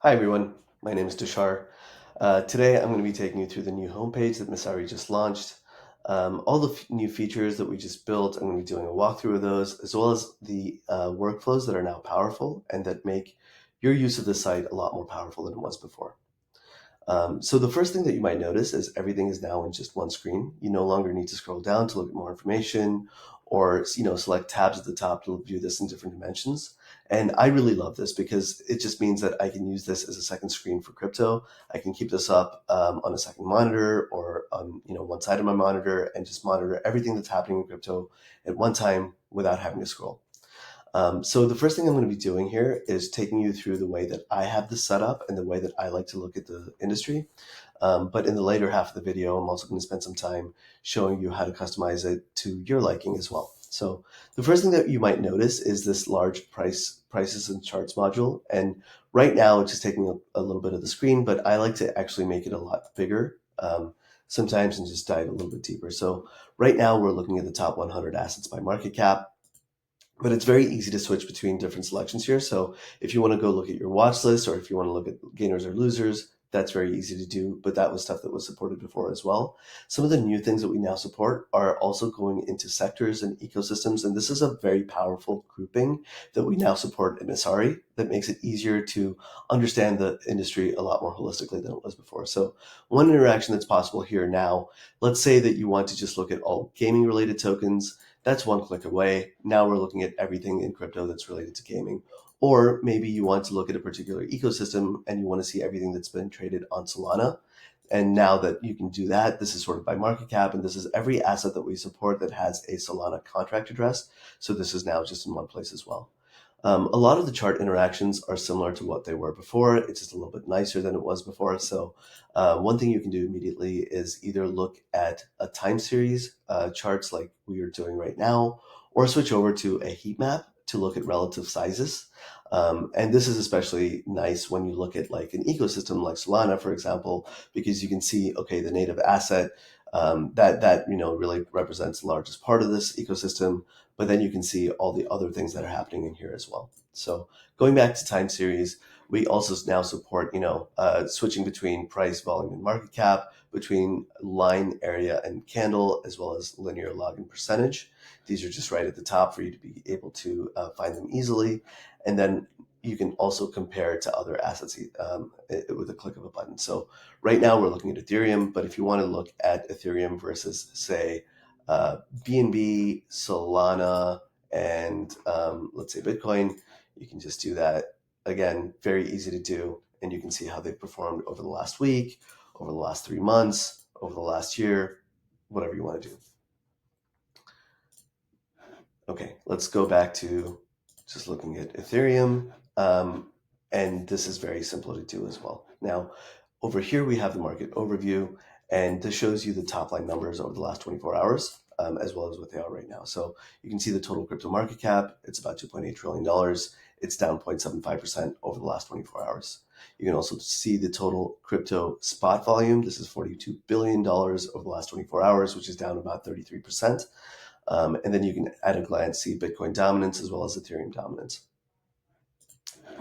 Hi everyone, my name is Tushar. Today I'm going to be taking you through the new homepage that Messari just launched. All the new features that we just built, I'm going to be doing a walkthrough of those, as well as the workflows that are now powerful and that make your use of the site a lot more powerful than it was before. So the first thing that you might notice is everything is now in just one screen. You no longer need to scroll down to look at more information or select tabs at the top to view this in different dimensions. And I really love this because it just means that I can use this as a second screen for crypto. I can keep this up on a second monitor or on one side of my monitor and just monitor everything that's happening in crypto at one time without having to scroll. So the first thing I'm going to be doing here is taking you through the way that I have this set up and the way that I like to look at the industry. But in the later half of the video, I'm also going to spend some time showing you how to customize it to your liking as well. So the first thing that you might notice is this large prices and charts module. And right now it's just taking a little bit of the screen, but I like to actually make it a lot bigger sometimes and just dive a little bit deeper. So right now we're looking at the top 100 assets by market cap. But it's very easy to switch between different selections here. So if you want to go look at your watch list or if you want to look at gainers or losers, that's very easy to do. But that was stuff that was supported before as well. Some of the new things that we now support are also going into sectors and ecosystems. And this is a very powerful grouping that we now support in Messari that makes it easier to understand the industry a lot more holistically than it was before. So one interaction that's possible here now, let's say that you want to just look at all gaming related tokens. That's one click away. Now we're looking at everything in crypto that's related to gaming. Or maybe you want to look at a particular ecosystem and you want to see everything that's been traded on Solana. And now that you can do that, this is sort of by market cap, and this is every asset that we support that has a Solana contract address. So this is now just in one place as well. A lot of the chart interactions are similar to what they were before. It's just a little bit nicer than it was before. So one thing you can do immediately is either look at a time series charts like we are doing right now, or switch over to a heat map to look at relative sizes. And this is especially nice when you look at like an ecosystem like Solana, for example, because you can see, okay, the native asset that really represents the largest part of this ecosystem, but then you can see all the other things that are happening in here as well. So going back to time series, we also now support, switching between price, volume, and market cap, between line, area, and candle, as well as linear, log, and percentage. These are just right at the top for you to be able to find them easily. And then you can also compare to other assets with a click of a button. So right now we're looking at Ethereum, but if you want to look at Ethereum versus, say, BNB, Solana, and let's say Bitcoin, you can just do that. Again, very easy to do, and you can see how they've performed over the last week, over the last 3 months, over the last year, whatever you want to do. Okay, let's go back to just looking at Ethereum. And this is very simple to do as well. Now, over here we have the market overview, and this shows you the top line numbers over the last 24 hours, as well as what they are right now. So you can see the total crypto market cap, it's about $2.8 trillion. It's down 0.75% over the last 24 hours. You can also see the total crypto spot volume. This is $42 billion over the last 24 hours, which is down about 33%. And then you can at a glance see Bitcoin dominance as well as Ethereum dominance.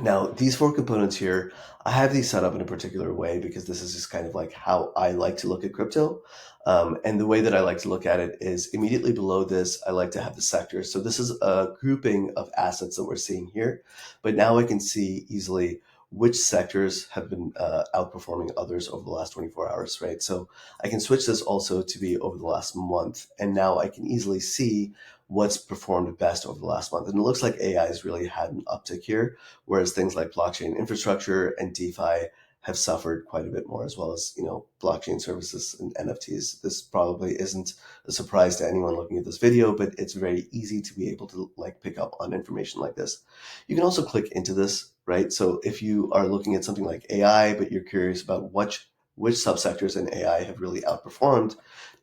Now, these four components here, I have these set up in a particular way because this is just kind of like how I like to look at crypto. And the way that I like to look at it is immediately below this, I like to have the sectors. So this is a grouping of assets that we're seeing here. But now I can see easily which sectors have been outperforming others over the last 24 hours, right? So I can switch this also to be over the last month. And now I can easily see what's performed best over the last month. And it looks like AI has really had an uptick here, whereas things like blockchain infrastructure and DeFi have suffered quite a bit more, as well as blockchain services and NFTs. This probably isn't a surprise to anyone looking at this video, but it's very easy to be able to pick up on information like this. You can also click into this, right? So if you are looking at something like AI, but you're curious about which subsectors in AI have really outperformed,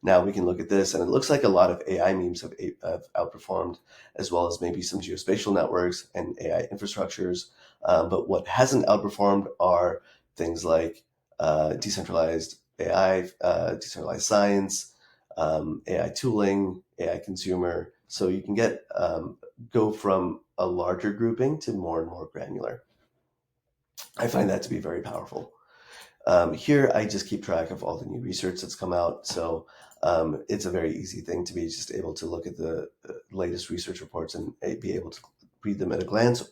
now we can look at this, and it looks like a lot of AI memes have outperformed, as well as maybe some geospatial networks and AI infrastructures. But what hasn't outperformed are things like decentralized AI, decentralized science, AI tooling, AI consumer. So you can go from a larger grouping to more and more granular. I find that to be very powerful. Here, I just keep track of all the new research that's come out. So it's a very easy thing to be just able to look at the latest research reports and be able to read them at a glance,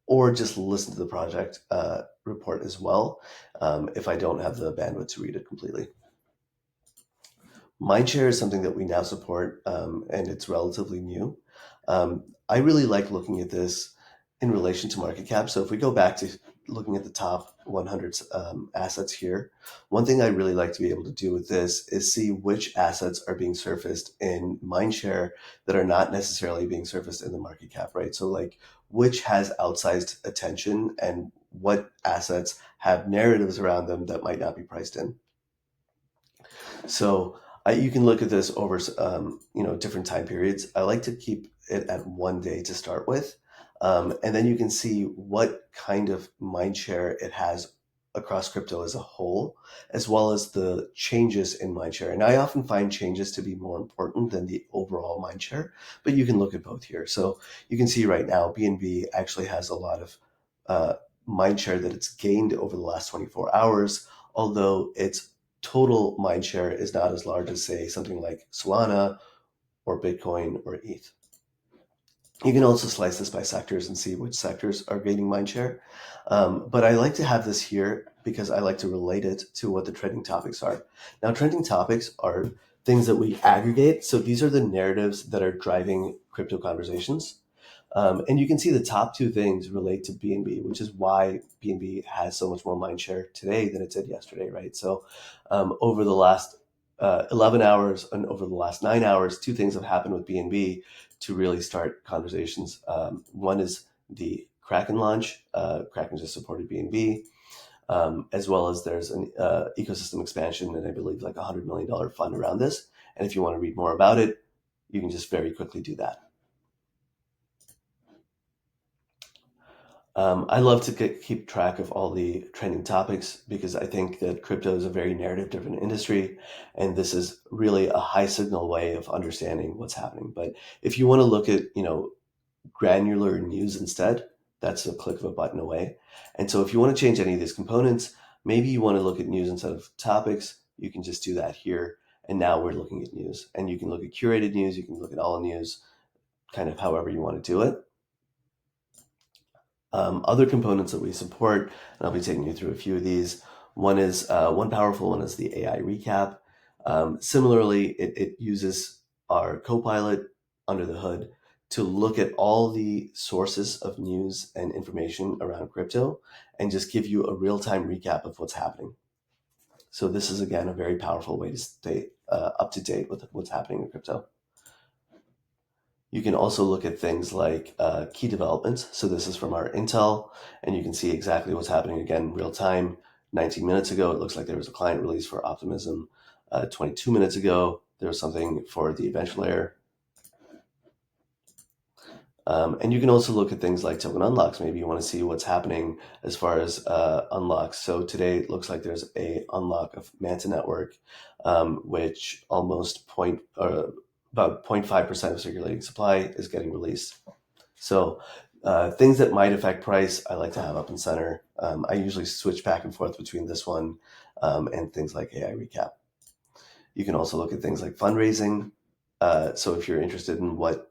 or just listen to the project report as well if I don't have the bandwidth to read it completely. Mindshare is something that we now support, and it's relatively new. I really like looking at this in relation to market cap. So if we go back to looking at the top 100 assets here, one thing I really like to be able to do with this is see which assets are being surfaced in Mindshare that are not necessarily being surfaced in the market cap, right? So like which has outsized attention and what assets have narratives around them that might not be priced in. So you can look at this over different time periods. I like to keep it at 1 day to start with, and then you can see what kind of mind share it has across crypto as a whole, as well as the changes in mind share. And I often find changes to be more important than the overall mind share, but you can look at both here. So you can see right now BNB actually has a lot of mind share that it's gained over the last 24 hours, although its total mind share is not as large as, say, something like Solana or Bitcoin or ETH. You can also slice this by sectors and see which sectors are gaining mind share. But I like to have this here because I like to relate it to what the trending topics are. Now, trending topics are things that we aggregate. So these are the narratives that are driving crypto conversations. And you can see the top two things relate to BNB, which is why BNB has so much more mind share today than it did yesterday, right? So over the last 11 hours and over the last 9 hours, two things have happened with BNB to really start conversations. One is the Kraken launch. Kraken just supported BNB, as well as there's an ecosystem expansion and I believe like $100 million fund around this. And if you want to read more about it, you can just very quickly do that. I love to keep track of all the trending topics because I think that crypto is a very narrative driven industry, and this is really a high signal way of understanding what's happening. But if you want to look at, granular news instead, that's a click of a button away. And so if you want to change any of these components, maybe you want to look at news instead of topics, you can just do that here. And now we're looking at news, and you can look at curated news, you can look at all news, kind of however you want to do it. Other components that we support, and I'll be taking you through a few of these. One powerful one is the AI recap. Similarly, it uses our Copilot under the hood to look at all the sources of news and information around crypto and just give you a real-time recap of what's happening. So this is, again, a very powerful way to stay up to date with what's happening in crypto. You can also look at things like key developments. So this is from our Intel, and you can see exactly what's happening again real time. 19 minutes ago, it looks like there was a client release for Optimism. 22 minutes ago, there was something for the Adventure Layer. And you can also look at things like token unlocks. Maybe you want to see what's happening as far as unlocks. So today it looks like there's a unlock of Manta Network, which about 0.5% of circulating supply is getting released. So things that might affect price, I like to have up and center. I usually switch back and forth between this one and things like AI Recap. You can also look at things like fundraising. So if you're interested in what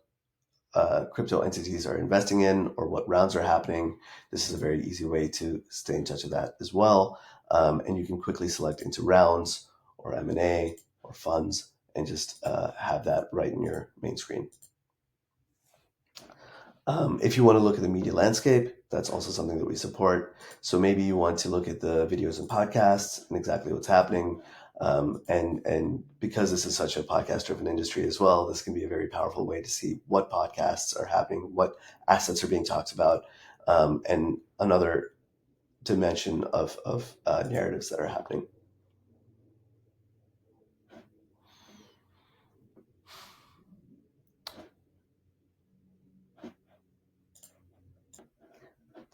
crypto entities are investing in or what rounds are happening, this is a very easy way to stay in touch with that as well. And you can quickly select into rounds or M&A or funds and just have that right in your main screen. If you want to look at the media landscape, that's also something that we support. So maybe you want to look at the videos and podcasts and exactly what's happening. And because this is such a podcast-driven industry as well, this can be a very powerful way to see what podcasts are happening, what assets are being talked about, and another dimension of narratives that are happening.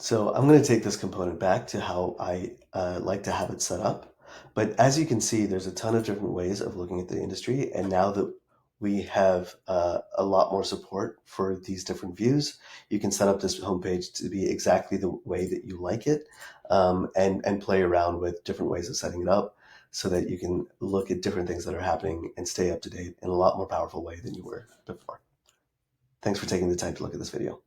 So I'm going to take this component back to how I like to have it set up. But as you can see, there's a ton of different ways of looking at the industry. And now that we have a lot more support for these different views, you can set up this homepage to be exactly the way that you like it. and play around with different ways of setting it up so that you can look at different things that are happening and stay up to date in a lot more powerful way than you were before. Thanks for taking the time to look at this video.